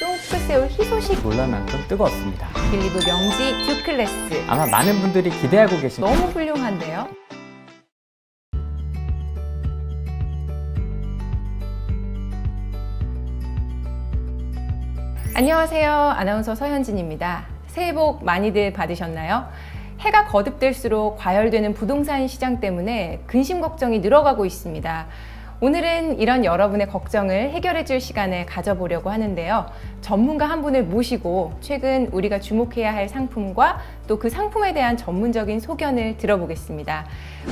쫑긋 세울 희소식. 놀랄 만큼 뜨거웠습니다. 빌리브 명지 듀클래스. 아마 많은 분들이 기대하고 계신 너무 훌륭한데요? 안녕하세요. 아나운서 서현진입니다. 새해 복 많이들 받으셨나요? 해가 거듭될수록 과열되는 부동산 시장 때문에 근심 걱정이 늘어가고 있습니다. 오늘은 이런 여러분의 걱정을 해결해 줄 시간을 가져보려고 하는데요. 전문가 한 분을 모시고 최근 우리가 주목해야 할 상품과 또 그 상품에 대한 전문적인 소견을 들어보겠습니다.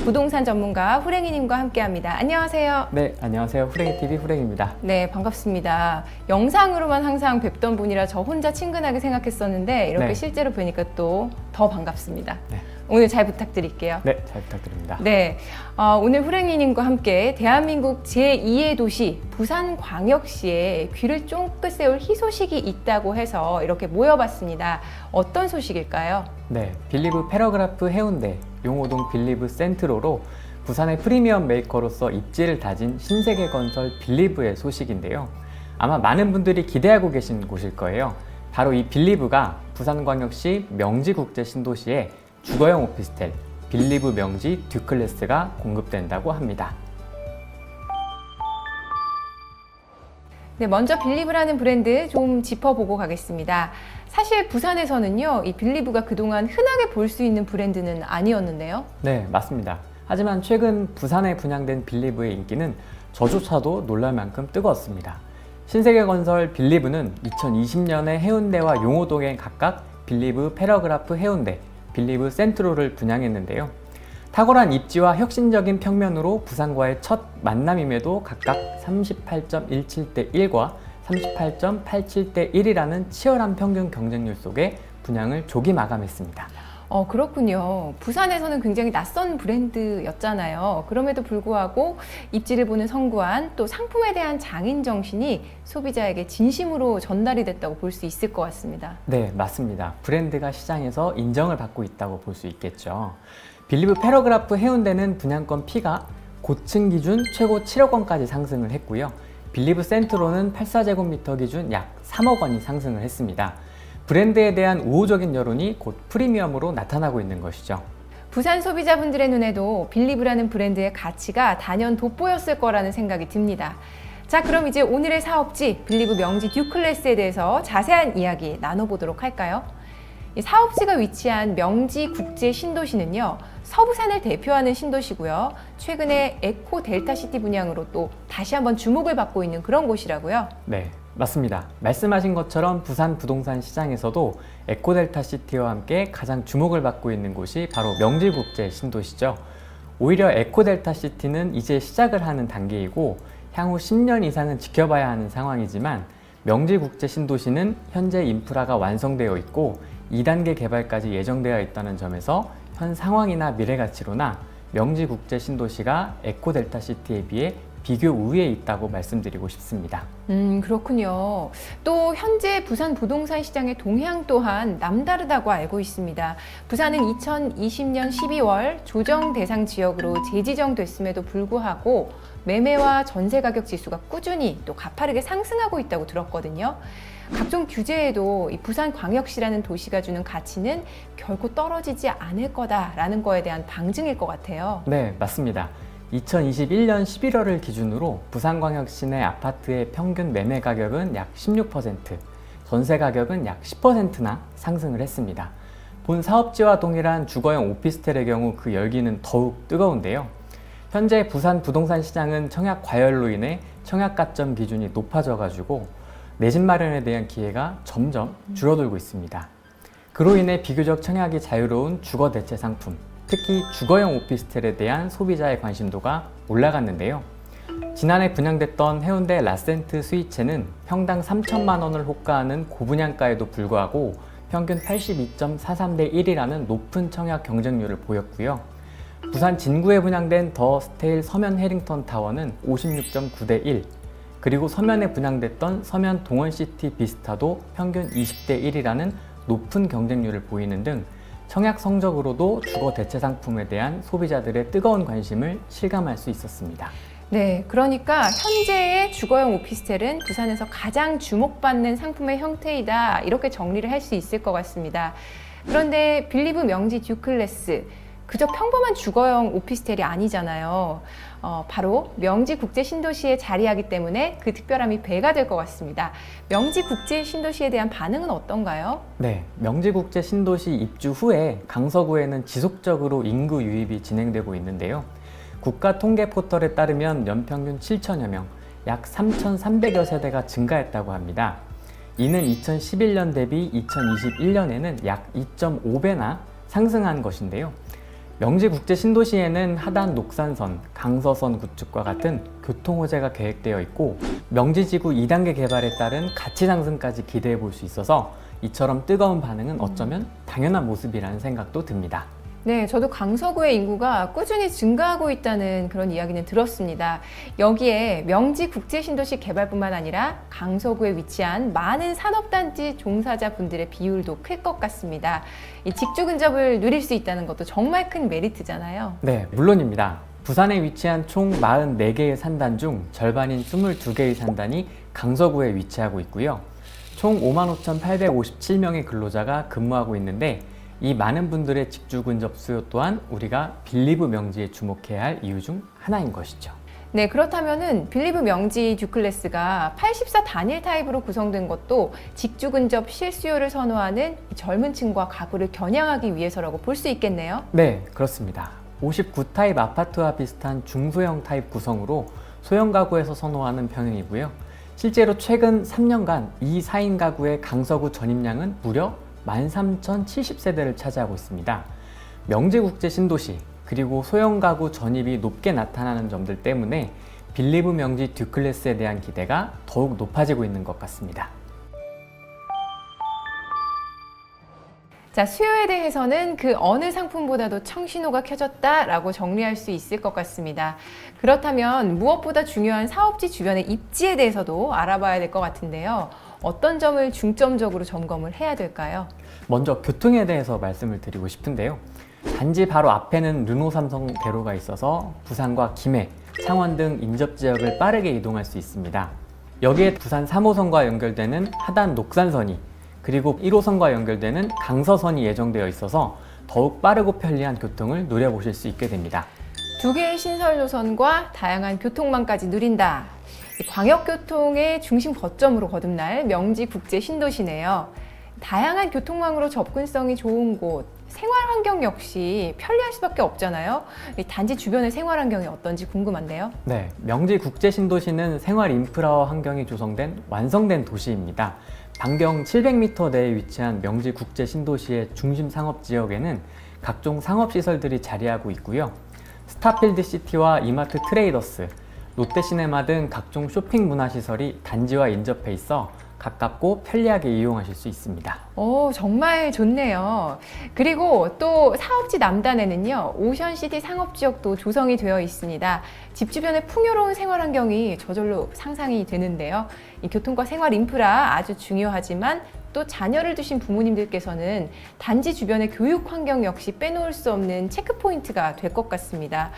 부동산 전문가 후랭이님과 함께합니다. 안녕하세요. 네, 안녕하세요. 후랭이TV 후랭입니다. 네, 반갑습니다. 영상으로만 항상 뵙던 분이라 저 혼자 친근하게 생각했었는데 이렇게 네. 실제로 뵈니까 또 더 반갑습니다. 네. 오늘 잘 부탁드릴게요. 네, 잘 부탁드립니다. 네, 오늘 후랭이님과 함께 대한민국 제2의 도시 부산광역시에 귀를 쫑긋 세울 희소식이 있다고 해서 이렇게 모여봤습니다. 어떤 소식일까요? 네, 빌리브 패러그라프 해운대, 용호동 빌리브 센트로로 부산의 프리미엄 메이커로서 입지를 다진 신세계 건설 빌리브의 소식인데요. 아마 많은 분들이 기대하고 계신 곳일 거예요. 바로 이 빌리브가 부산광역시 명지국제 신도시에 주거용 오피스텔 빌리브 명지 듀클래스가 공급된다고 합니다. 네, 먼저 빌리브라는 브랜드 좀 짚어보고 가겠습니다. 사실 부산에서는요, 이 빌리브가 그동안 흔하게 볼 수 있는 브랜드는 아니었는데요. 네, 맞습니다. 하지만 최근 부산에 분양된 빌리브의 인기는 저조차도 놀랄 만큼 뜨거웠습니다. 신세계건설 빌리브는 2020년에 해운대와 용호동에 각각 빌리브 패러그라프 해운대, 빌리브 센트로를 분양했는데요. 탁월한 입지와 혁신적인 평면으로 부산과의 첫 만남임에도 각각 38.17대 1과 38.87대 1이라는 치열한 평균 경쟁률 속에 분양을 조기 마감했습니다. 그렇군요. 부산에서는 굉장히 낯선 브랜드였잖아요. 그럼에도 불구하고 입지를 보는 성구안 또 상품에 대한 장인 정신이 소비자에게 진심으로 전달이 됐다고 볼 수 있을 것 같습니다. 네, 맞습니다. 브랜드가 시장에서 인정을 받고 있다고 볼 수 있겠죠. 빌리브 패러그라프 해운대는 분양권 피가 고층 기준 최고 7억 원까지 상승을 했고요. 빌리브 센트로는 84제곱미터 기준 약 3억 원이 상승을 했습니다. 브랜드에 대한 우호적인 여론이 곧 프리미엄으로 나타나고 있는 것이죠. 부산 소비자분들의 눈에도 빌리브라는 브랜드의 가치가 단연 돋보였을 거라는 생각이 듭니다. 자, 그럼 이제 오늘의 사업지 빌리브 명지 듀클래스에 대해서 자세한 이야기 나눠보도록 할까요? 이 사업지가 위치한 명지 국제 신도시는요, 서부산을 대표하는 신도시고요. 최근에 에코 델타시티 분양으로 또 다시 한번 주목을 받고 있는 그런 곳이라고요. 네, 맞습니다. 말씀하신 것처럼 부산 부동산 시장에서도 에코델타시티와 함께 가장 주목을 받고 있는 곳이 바로 명지국제 신도시죠. 오히려 에코델타시티는 이제 시작을 하는 단계이고 향후 10년 이상은 지켜봐야 하는 상황이지만 명지국제 신도시는 현재 인프라가 완성되어 있고 2단계 개발까지 예정되어 있다는 점에서 현 상황이나 미래 가치로나 명지국제 신도시가 에코델타시티에 비해 비교 우위에 있다고 말씀드리고 싶습니다. 그렇군요. 또 현재 부산 부동산 시장의 동향 또한 남다르다고 알고 있습니다. 부산은 2020년 12월 조정 대상 지역으로 재지정됐음에도 불구하고 매매와 전세 가격 지수가 꾸준히 또 가파르게 상승하고 있다고 들었거든요. 각종 규제에도 이 부산광역시라는 도시가 주는 가치는 결코 떨어지지 않을 거다라는 거에 대한 방증일 것 같아요. 네, 맞습니다. 2021년 11월을 기준으로 부산광역시 내 아파트의 평균 매매 가격은 약 16%, 전세 가격은 약 10%나 상승을 했습니다. 본 사업지와 동일한 주거용 오피스텔의 경우 그 열기는 더욱 뜨거운데요. 현재 부산 부동산 시장은 청약 과열로 인해 청약 가점 기준이 높아져가지고 내 집 마련에 대한 기회가 점점 줄어들고 있습니다. 그로 인해 비교적 청약이 자유로운 주거 대체 상품, 특히 주거용 오피스텔에 대한 소비자의 관심도가 올라갔는데요. 지난해 분양됐던 해운대 라센트 스위체는 평당 3천만 원을 호가하는 고분양가에도 불구하고 평균 82.43대 1이라는 높은 청약 경쟁률을 보였고요. 부산 진구에 분양된 더 스테일 서면 해링턴 타워는 56.9대 1, 그리고 서면에 분양됐던 서면 동원시티 비스타도 평균 20대 1이라는 높은 경쟁률을 보이는 등 청약 성적으로도 주거 대체 상품에 대한 소비자들의 뜨거운 관심을 실감할 수 있었습니다. 네, 그러니까 현재의 주거용 오피스텔은 부산에서 가장 주목받는 상품의 형태이다. 이렇게 정리를 할 수 있을 것 같습니다. 그런데 빌리브 명지 듀클래스, 그저 평범한 주거용 오피스텔이 아니잖아요. 바로 명지 국제 신도시에 자리하기 때문에 그 특별함이 배가 될 것 같습니다. 명지 국제 신도시에 대한 반응은 어떤가요? 네, 명지 국제 신도시 입주 후에 강서구에는 지속적으로 인구 유입이 진행되고 있는데요. 국가 통계 포털에 따르면 연평균 7천여 명, 약 3,300여 세대가 증가했다고 합니다. 이는 2011년 대비 2021년에는 약 2.5배나 상승한 것인데요. 명지 국제 신도시에는 하단 녹산선, 강서선 구축과 같은 교통 호재가 계획되어 있고 명지지구 2단계 개발에 따른 가치 상승까지 기대해 볼 수 있어서 이처럼 뜨거운 반응은 어쩌면 당연한 모습이라는 생각도 듭니다. 네, 저도 강서구의 인구가 꾸준히 증가하고 있다는 그런 이야기는 들었습니다. 여기에 명지 국제신도시 개발뿐만 아니라 강서구에 위치한 많은 산업단지 종사자분들의 비율도 클 것 같습니다. 이 직주 근접을 누릴 수 있다는 것도 정말 큰 메리트잖아요. 네, 물론입니다. 부산에 위치한 총 44개의 산단 중 절반인 22개의 산단이 강서구에 위치하고 있고요. 총 55,857명의 근로자가 근무하고 있는데 이 많은 분들의 직주 근접 수요 또한 우리가 빌리브 명지에 주목해야 할 이유 중 하나인 것이죠. 네, 그렇다면은 빌리브 명지 듀클래스가 84 단일 타입으로 구성된 것도 직주 근접 실수요를 선호하는 젊은 층과 가구를 겨냥하기 위해서라고 볼 수 있겠네요. 네, 그렇습니다. 59 타입 아파트와 비슷한 중소형 타입 구성으로 소형 가구에서 선호하는 편이고요. 실제로 최근 3년간 이 4인 가구의 강서구 전입량은 무려 13,070세대를 차지하고 있습니다. 명지국제 신도시 그리고 소형 가구 전입이 높게 나타나는 점들 때문에 빌리브 명지 듀클래스에 대한 기대가 더욱 높아지고 있는 것 같습니다. 자, 수요에 대해서는 그 어느 상품보다도 청신호가 켜졌다라고 정리할 수 있을 것 같습니다. 그렇다면 무엇보다 중요한 사업지 주변의 입지에 대해서도 알아봐야 될 것 같은데요. 어떤 점을 중점적으로 점검을 해야 될까요? 먼저 교통에 대해서 말씀을 드리고 싶은데요. 단지 바로 앞에는 르노 삼성 대로가 있어서 부산과 김해, 창원 등 인접 지역을 빠르게 이동할 수 있습니다. 여기에 부산 3호선과 연결되는 하단 녹산선이 그리고 1호선과 연결되는 강서선이 예정되어 있어서 더욱 빠르고 편리한 교통을 누려보실 수 있게 됩니다. 두 개의 신설 노선과 다양한 교통망까지 누린다. 광역교통의 중심 거점으로 거듭날 명지 국제 신도시네요. 다양한 교통망으로 접근성이 좋은 곳, 생활 환경 역시 편리할 수밖에 없잖아요. 이 단지 주변의 생활 환경이 어떤지 궁금한데요. 네, 명지 국제 신도시는 생활 인프라와 환경이 조성된 완성된 도시입니다. 반경 700m 내에 위치한 명지 국제 신도시의 중심 상업 지역에는 각종 상업 시설들이 자리하고 있고요. 스타필드 시티와 이마트 트레이더스, 롯데시네마 등 각종 쇼핑 문화 시설이 단지와 인접해 있어 가깝고 편리하게 이용하실 수 있습니다. 정말 좋네요. 그리고 또 사업지 남단에는요, 오션시티 상업지역도 조성이 되어 있습니다. 집 주변의 풍요로운 생활 환경이 저절로 상상이 되는데요. 이 교통과 생활 인프라 아주 중요하지만 또 자녀를 두신 부모님들께서는 단지 주변의 교육 환경 역시 빼놓을 수 없는 체크포인트가 될 것 같습니다.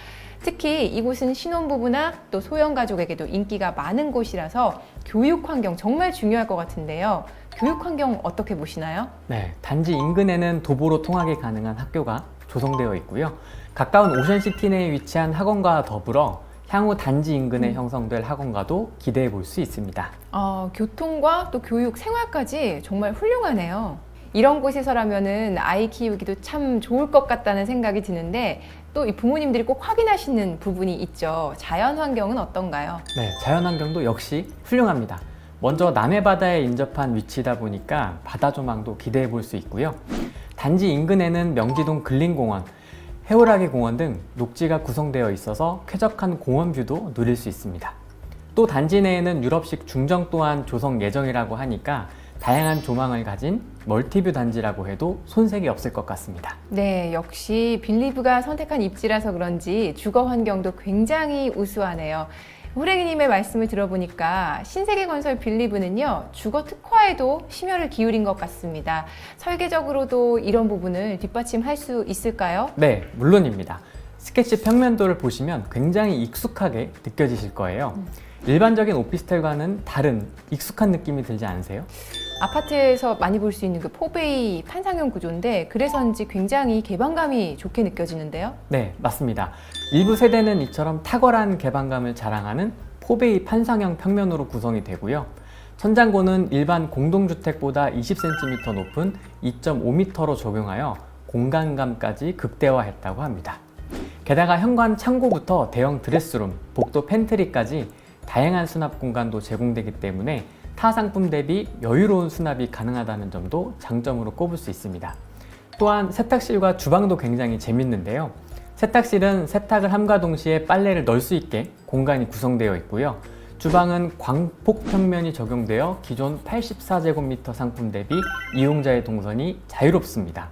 특히 이곳은 신혼부부나 또 소형가족에게도 인기가 많은 곳이라서 교육 환경 정말 중요할 것 같은데요. 교육 환경 어떻게 보시나요? 네, 단지 인근에는 도보로 통학이 가능한 학교가 조성되어 있고요. 가까운 오션시티 내에 위치한 학원과 더불어 향후 단지 인근에 형성될 학원과도 기대해 볼 수 있습니다. 교통과 또 교육, 생활까지 정말 훌륭하네요. 이런 곳에서라면은 아이 키우기도 참 좋을 것 같다는 생각이 드는데 또 이 부모님들이 꼭 확인하시는 부분이 있죠. 자연 환경은 어떤가요? 네, 자연 환경도 역시 훌륭합니다. 먼저 남해바다에 인접한 위치다 보니까 바다 조망도 기대해 볼 수 있고요. 단지 인근에는 명지동 근린공원, 해오라기 공원 등 녹지가 구성되어 있어서 쾌적한 공원 뷰도 누릴 수 있습니다. 또 단지 내에는 유럽식 중정 또한 조성 예정이라고 하니까 다양한 조망을 가진 멀티뷰 단지라고 해도 손색이 없을 것 같습니다. 네, 역시 빌리브가 선택한 입지라서 그런지 주거 환경도 굉장히 우수하네요. 후랭이님의 말씀을 들어보니까 신세계건설 빌리브는요, 주거 특화에도 심혈을 기울인 것 같습니다. 설계적으로도 이런 부분을 뒷받침할 수 있을까요? 네, 물론입니다. 스케치 평면도를 보시면 굉장히 익숙하게 느껴지실 거예요. 일반적인 오피스텔과는 다른 익숙한 느낌이 들지 않으세요? 아파트에서 많이 볼 수 있는 그 포베이 판상형 구조인데 그래서인지 굉장히 개방감이 좋게 느껴지는데요. 네, 맞습니다. 일부 세대는 이처럼 탁월한 개방감을 자랑하는 포베이 판상형 평면으로 구성이 되고요. 천장고는 일반 공동주택보다 20cm 높은 2.5m로 적용하여 공간감까지 극대화했다고 합니다. 게다가 현관 창고부터 대형 드레스룸, 복도 팬트리까지 다양한 수납 공간도 제공되기 때문에 타 상품 대비 여유로운 수납이 가능하다는 점도 장점으로 꼽을 수 있습니다. 또한 세탁실과 주방도 굉장히 재밌는데요. 세탁실은 세탁을 함과 동시에 빨래를 넣을 수 있게 공간이 구성되어 있고요. 주방은 광폭 평면이 적용되어 기존 84제곱미터 상품 대비 이용자의 동선이 자유롭습니다.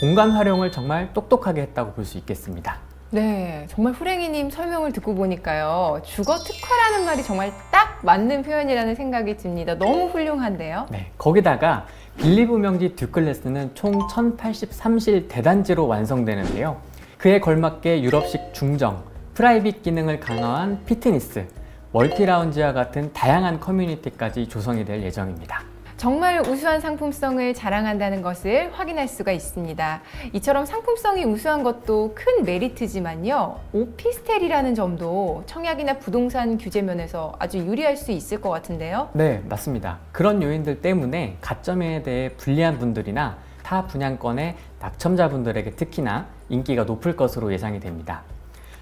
공간 활용을 정말 똑똑하게 했다고 볼 수 있겠습니다. 네, 정말 후랭이님 설명을 듣고 보니까요. 주거 특화라는 말이 정말 딱 맞는 표현이라는 생각이 듭니다. 너무 훌륭한데요. 네, 거기다가 빌리브 명지 듀클래스는 총 1083실 대단지로 완성되는데요. 그에 걸맞게 유럽식 중정, 프라이빗 기능을 강화한 피트니스, 멀티라운지와 같은 다양한 커뮤니티까지 조성이 될 예정입니다. 정말 우수한 상품성을 자랑한다는 것을 확인할 수가 있습니다. 이처럼 상품성이 우수한 것도 큰 메리트지만요. 오피스텔이라는 점도 청약이나 부동산 규제 면에서 아주 유리할 수 있을 것 같은데요. 네, 맞습니다. 그런 요인들 때문에 가점에 대해 불리한 분들이나 타 분양권의 낙첨자분들에게 특히나 인기가 높을 것으로 예상이 됩니다.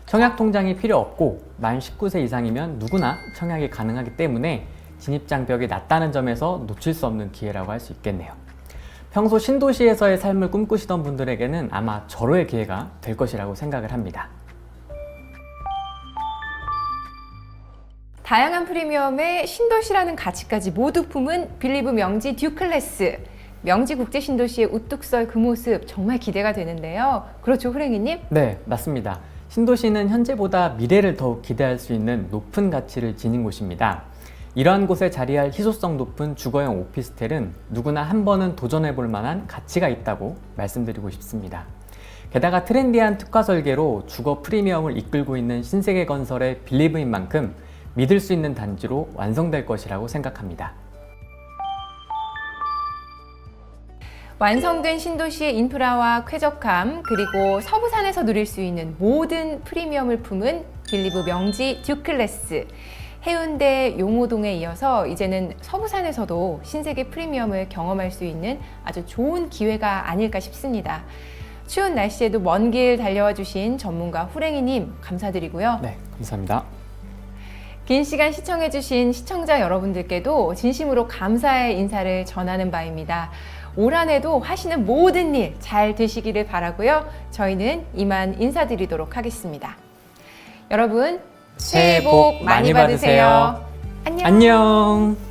청약 통장이 필요 없고 만 19세 이상이면 누구나 청약이 가능하기 때문에 진입장벽이 낮다는 점에서 놓칠 수 없는 기회라고 할 수 있겠네요. 평소 신도시에서의 삶을 꿈꾸시던 분들에게는 아마 절호의 기회가 될 것이라고 생각을 합니다. 다양한 프리미엄의 신도시라는 가치까지 모두 품은 빌리브 명지 듀클래스. 명지 국제 신도시의 우뚝 설 그 모습 정말 기대가 되는데요. 그렇죠, 후랭이님? 네, 맞습니다. 신도시는 현재보다 미래를 더욱 기대할 수 있는 높은 가치를 지닌 곳입니다. 이러한 곳에 자리할 희소성 높은 주거용 오피스텔은 누구나 한 번은 도전해 볼 만한 가치가 있다고 말씀드리고 싶습니다. 게다가 트렌디한 특화 설계로 주거 프리미엄을 이끌고 있는 신세계 건설의 빌리브인 만큼 믿을 수 있는 단지로 완성될 것이라고 생각합니다. 완성된 신도시의 인프라와 쾌적함 그리고 서부산에서 누릴 수 있는 모든 프리미엄을 품은 빌리브 명지 듀클래스. 해운대 용호동에 이어서 이제는 서부산에서도 신세계 프리미엄을 경험할 수 있는 아주 좋은 기회가 아닐까 싶습니다. 추운 날씨에도 먼 길 달려와 주신 전문가 후랭이님 감사드리고요. 네, 감사합니다. 긴 시간 시청해 주신 시청자 여러분들께도 진심으로 감사의 인사를 전하는 바입니다. 올 한 해도 하시는 모든 일 잘 되시기를 바라고요. 저희는 이만 인사드리도록 하겠습니다. 여러분 새해 복 많이 받으세요. 안녕. 안녕.